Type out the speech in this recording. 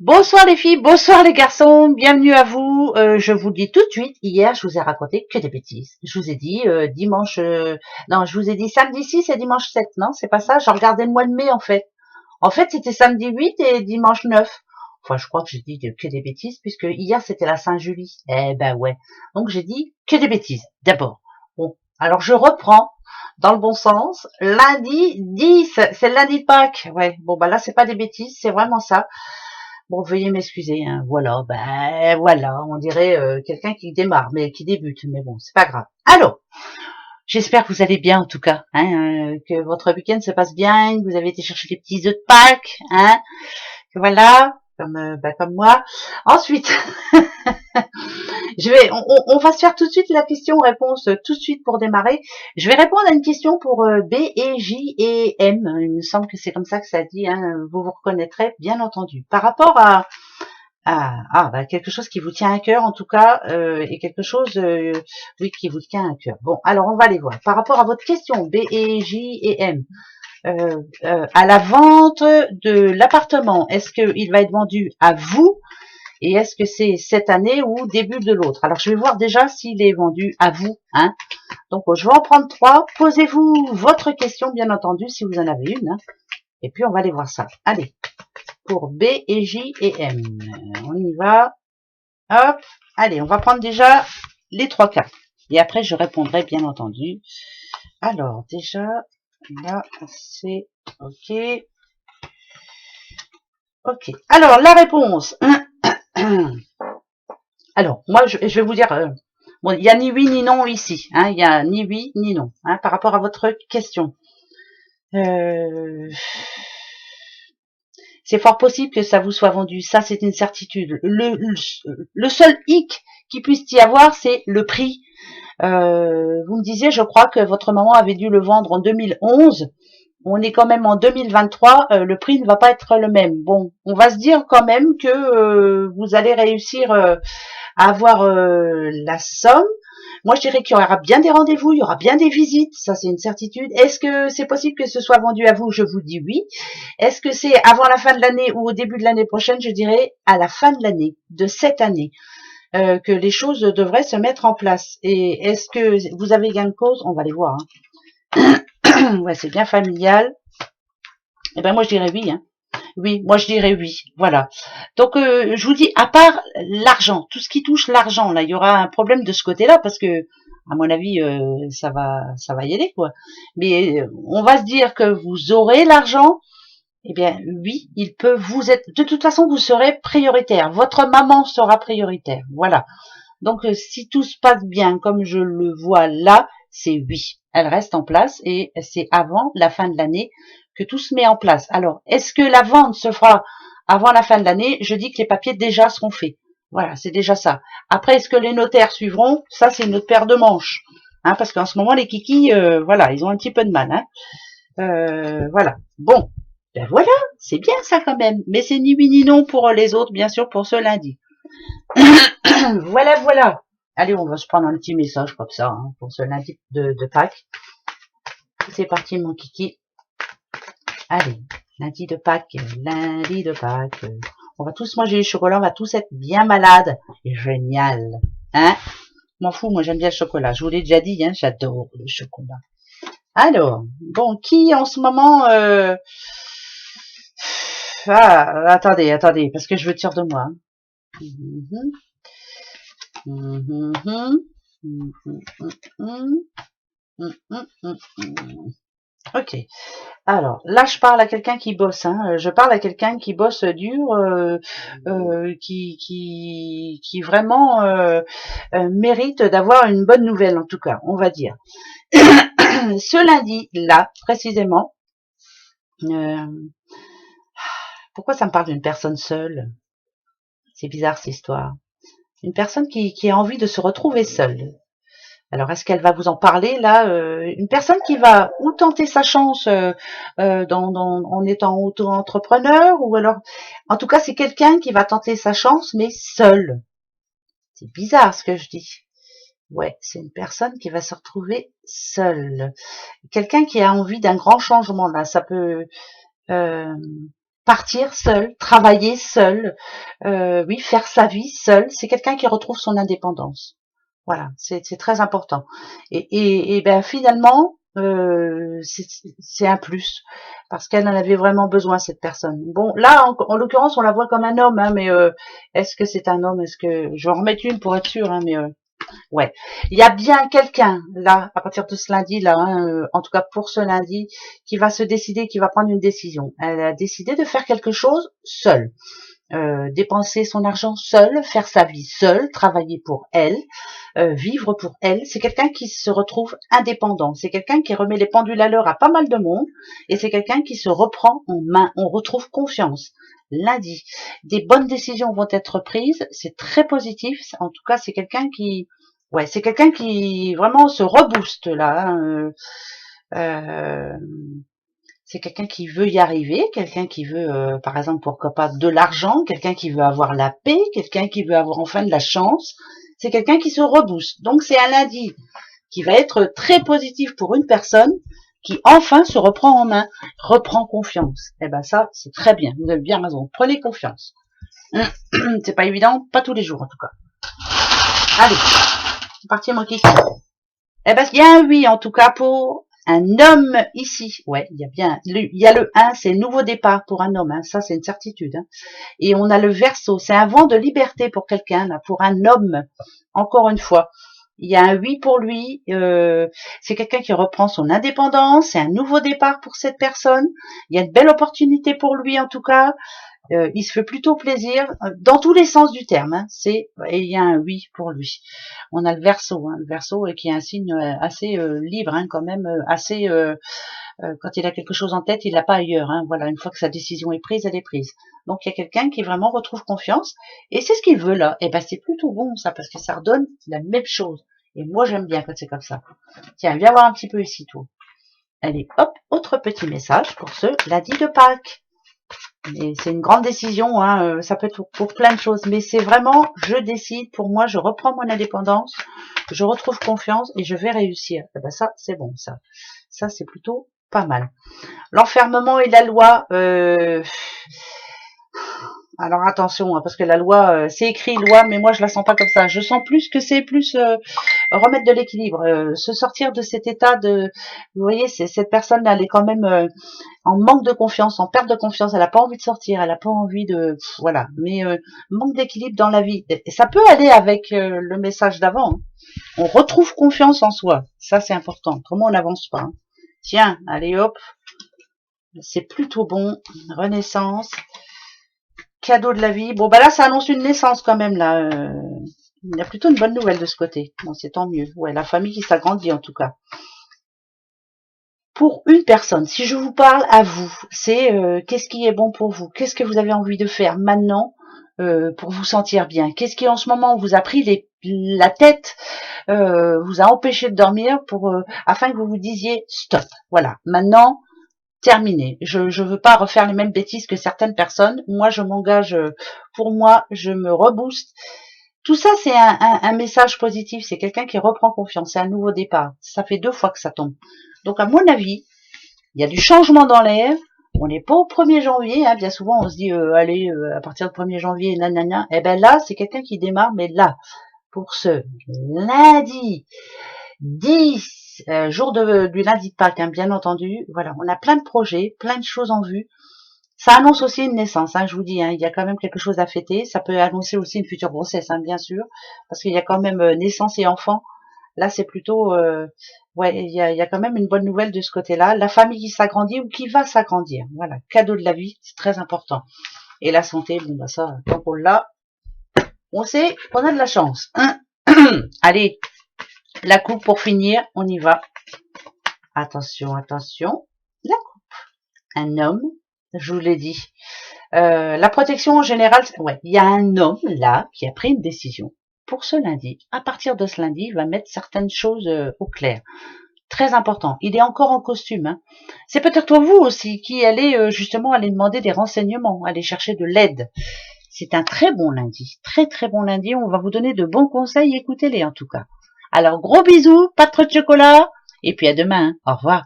Bonsoir les filles, bonsoir les garçons, bienvenue à vous. Je vous le dis tout de suite, hier je vous ai raconté que des bêtises. Je vous ai dit dimanche, non, je vous ai dit samedi 6 et dimanche 7, non, c'est pas ça, j'ai regardé le mois de mai en fait. En fait c'était samedi 8 et dimanche 9. Enfin je crois que j'ai dit que des bêtises puisque hier c'était la Saint-Julie. Eh ben ouais, donc j'ai dit que des bêtises d'abord. Bon, alors je reprends dans le bon sens. Lundi 10, c'est le lundi de Pâques. Ouais, bon bah là c'est pas des bêtises, c'est vraiment ça. Bon, veuillez m'excuser, hein. Voilà, ben voilà, on dirait quelqu'un qui démarre, mais qui débute, mais bon, c'est pas grave. Alors, j'espère que vous allez bien en tout cas, hein, que votre week-end se passe bien, que vous avez été chercher des petits œufs de Pâques, hein, que voilà, comme moi. Ensuite, on va se faire tout de suite la question-réponse tout de suite pour démarrer. Je vais répondre à une question pour B et J et M. Il me semble que c'est comme ça que ça dit, hein, vous vous reconnaîtrez bien entendu. Par rapport bah, quelque chose qui vous tient à cœur en tout cas, et quelque chose, oui, qui vous tient à cœur. Bon, alors on va les voir. Par rapport à votre question, B, et J et M, à la vente de l'appartement, est-ce qu'il va être vendu à vous et est-ce que c'est cette année ou début de l'autre? Alors je vais voir déjà s'il est vendu à vous, hein. Donc je vais en prendre trois. Posez-vous votre question, bien entendu, si vous en avez une, hein. Et puis on va aller voir ça. Allez, pour B et J et M, on y va. Hop, allez, on va prendre déjà les trois cas. Et après, je répondrai, bien entendu. Alors, déjà, là, c'est OK. OK. Alors, la réponse. Alors, moi, je vais vous dire, bon, il n'y a ni oui ni non ici. Hein, il n'y a ni oui ni non, hein, par rapport à votre question. C'est fort possible que ça vous soit vendu. Ça, c'est une certitude. Le seul hic qui puisse y avoir, c'est le prix. Vous me disiez, je crois que votre maman avait dû le vendre en 2011. On est quand même en 2023, le prix ne va pas être le même. Bon, on va se dire quand même que vous allez réussir à avoir la somme. Moi, je dirais qu'il y aura bien des rendez-vous, il y aura bien des visites, ça c'est une certitude. Est-ce que c'est possible que ce soit vendu à vous? Je vous dis oui. Est-ce que c'est avant la fin de l'année ou au début de l'année prochaine? Je dirais à la fin de l'année, de cette année, que les choses devraient se mettre en place. Et est-ce que vous avez gain de cause? On va les voir. Hein. Ouais, c'est bien familial. Eh ben moi je dirais oui. Hein. Oui, moi je dirais oui. Voilà. Donc je vous dis, à part l'argent, tout ce qui touche l'argent, là, il y aura un problème de ce côté-là parce que, à mon avis, ça va y aller quoi. Mais on va se dire que vous aurez l'argent. Eh bien, oui, il peut vous être. De toute façon, vous serez prioritaire. Votre maman sera prioritaire. Voilà. Donc, si tout se passe bien comme je le vois là, c'est oui. Elle reste en place et c'est avant la fin de l'année que tout se met en place. Alors, est-ce que la vente se fera avant la fin de l'année? Je dis que les papiers déjà seront faits. Voilà, c'est déjà ça. Après, est-ce que les notaires suivront? Ça, c'est une autre paire de manches. Hein, parce qu'en ce moment, les kikis, voilà, ils ont un petit peu de mal. Hein. Voilà. Bon, ben voilà, c'est bien ça quand même. Mais c'est ni oui ni non pour les autres, bien sûr, pour ce lundi. Voilà, voilà. Allez, on va se prendre un petit message comme ça, hein, pour ce lundi de Pâques. C'est parti, mon kiki. Allez, lundi de Pâques, lundi de Pâques. On va tous manger du chocolat, on va tous être bien malades. Génial. Hein? M'en fous, moi j'aime bien le chocolat. Je vous l'ai déjà dit, hein, j'adore le chocolat. Alors, bon, qui en ce moment... Ah, attendez, parce que je veux être sûre de moi. Hein. Ok. Alors, là, je parle à quelqu'un qui bosse. Hein. Je parle à quelqu'un qui bosse dur, qui vraiment mérite d'avoir une bonne nouvelle, en tout cas, on va dire. Ce lundi, là, précisément, euh, pourquoi ça me parle d'une personne seule? C'est bizarre, cette histoire. Une personne qui a envie de se retrouver seule. Alors, est-ce qu'elle va vous en parler là? Une personne qui va ou tenter sa chance en étant auto-entrepreneur, ou alors, en tout cas, c'est quelqu'un qui va tenter sa chance, mais seul. C'est bizarre ce que je dis. Ouais, c'est une personne qui va se retrouver seule. Quelqu'un qui a envie d'un grand changement là. Ça peut, partir seul, travailler seul, oui, faire sa vie seul. C'est quelqu'un qui retrouve son indépendance. Voilà, c'est très important. Et ben finalement, c'est un plus parce qu'elle en avait vraiment besoin, cette personne. Bon, là, en l'occurrence, on la voit comme un homme, hein, mais est-ce que c'est un homme? Est-ce que je vais en remettre une pour être sûr, hein, mais ouais, il y a bien quelqu'un là à partir de ce lundi là, hein, en tout cas pour ce lundi, qui va se décider, qui va prendre une décision. Elle a décidé de faire quelque chose seule. Dépenser son argent seul, faire sa vie seule, travailler pour elle, vivre pour elle. C'est quelqu'un qui se retrouve indépendant. C'est quelqu'un qui remet les pendules à l'heure à pas mal de monde. Et c'est quelqu'un qui se reprend en main. On retrouve confiance. Lundi, des bonnes décisions vont être prises. C'est très positif. En tout cas, c'est quelqu'un qui, ouais, c'est quelqu'un qui vraiment se rebooste là, hein. C'est quelqu'un qui veut y arriver, quelqu'un qui veut, par exemple, pourquoi pas, de l'argent, quelqu'un qui veut avoir la paix, quelqu'un qui veut avoir enfin de la chance. C'est quelqu'un qui se rebooste. Donc c'est un lundi qui va être très positif pour une personne qui enfin se reprend en main, reprend confiance. Eh ben ça, c'est très bien. Vous avez bien raison. Prenez confiance. C'est pas évident, pas tous les jours en tout cas. Allez, c'est parti mon kiki. Eh ben il y a un oui en tout cas pour un homme ici. Ouais, il y a bien, il y a le 1, c'est nouveau départ pour un homme, hein. Ça c'est une certitude, hein. Et on a le Verseau, c'est un vent de liberté pour quelqu'un, là, pour un homme, encore une fois. Il y a un oui pour lui, c'est quelqu'un qui reprend son indépendance, c'est un nouveau départ pour cette personne, il y a une belle opportunité pour lui en tout cas, il se fait plutôt plaisir, dans tous les sens du terme, hein, et il y a un oui pour lui. On a le Verseau, hein, le Verseau qui est un signe assez libre, hein, quand même, assez... quand il a quelque chose en tête, il l'a pas ailleurs, hein. Voilà, une fois que sa décision est prise, elle est prise. Donc il y a quelqu'un qui vraiment retrouve confiance, et c'est ce qu'il veut là. Et ben c'est plutôt bon ça, parce que ça redonne la même chose. Et moi j'aime bien quand c'est comme ça. Tiens, viens voir un petit peu ici, toi. Allez, hop, autre petit message pour ce lundi de Pâques. Et c'est une grande décision, hein, ça peut être pour plein de choses, mais c'est vraiment, je décide, pour moi, je reprends mon indépendance, je retrouve confiance et je vais réussir. Et ben ça, c'est bon, ça. Ça, c'est plutôt pas mal. L'enfermement et la loi, alors attention, hein, parce que la loi, c'est écrit loi, mais moi je la sens pas comme ça. Je sens plus que c'est plus remettre de l'équilibre, se sortir de cet état de, vous voyez, cette personne, elle est quand même en manque de confiance, en perte de confiance. Elle a pas envie de sortir, elle a pas envie de, voilà. Mais manque d'équilibre dans la vie. Et ça peut aller avec le message d'avant, hein. On retrouve confiance en soi, ça c'est important. Comment on n'avance pas, hein. Tiens, allez hop, c'est plutôt bon. Renaissance. Cadeau de la vie. Bon, bah là, ça annonce une naissance quand même, là. Il y a plutôt une bonne nouvelle de ce côté. Bon, c'est tant mieux. Ouais, la famille qui s'agrandit, en tout cas. Pour une personne, si je vous parle à vous, c'est qu'est-ce qui est bon pour vous? Qu'est-ce que vous avez envie de faire maintenant pour vous sentir bien? Qu'est-ce qui, en ce moment, vous a pris la tête, vous a empêché de dormir afin que vous vous disiez stop. Voilà. Maintenant, terminé. Je veux pas refaire les mêmes bêtises que certaines personnes. Moi, je m'engage pour moi, je me rebooste. Tout ça, c'est un message positif. C'est quelqu'un qui reprend confiance. C'est un nouveau départ. Ça fait 2 fois que ça tombe. Donc, à mon avis, il y a du changement dans l'air. On n'est pas au 1er janvier. Hein. Bien souvent, on se dit, allez, à partir du 1er janvier, nanana. Eh ben là, c'est quelqu'un qui démarre. Mais là, pour ce lundi 10, jour du lundi de Pâques, hein, bien entendu. Voilà, on a plein de projets, plein de choses en vue. Ça annonce aussi une naissance, hein, je vous dis, hein, il y a quand même quelque chose à fêter. Ça peut annoncer aussi une future grossesse, hein, bien sûr, parce qu'il y a quand même naissance et enfant. Là, c'est plutôt, ouais, il y a quand même une bonne nouvelle de ce côté-là. La famille qui s'agrandit ou qui va s'agrandir. Voilà, cadeau de la vie, c'est très important. Et la santé, bon, bah ça, tant qu'on l'a, on sait qu'on a de la chance. Hein. Allez, la coupe pour finir, on y va. Attention, attention. La coupe. Un homme, je vous l'ai dit. La protection en général, ouais, il y a un homme là qui a pris une décision pour ce lundi. À partir de ce lundi, il va mettre certaines choses au clair. Très important. Il est encore en costume, hein. C'est peut-être vous aussi qui allez justement aller demander des renseignements, aller chercher de l'aide. C'est un très bon lundi. Très très bon lundi. On va vous donner de bons conseils. Écoutez-les en tout cas. Alors gros bisous, pas trop de chocolat. Et puis à demain. Hein. Au revoir.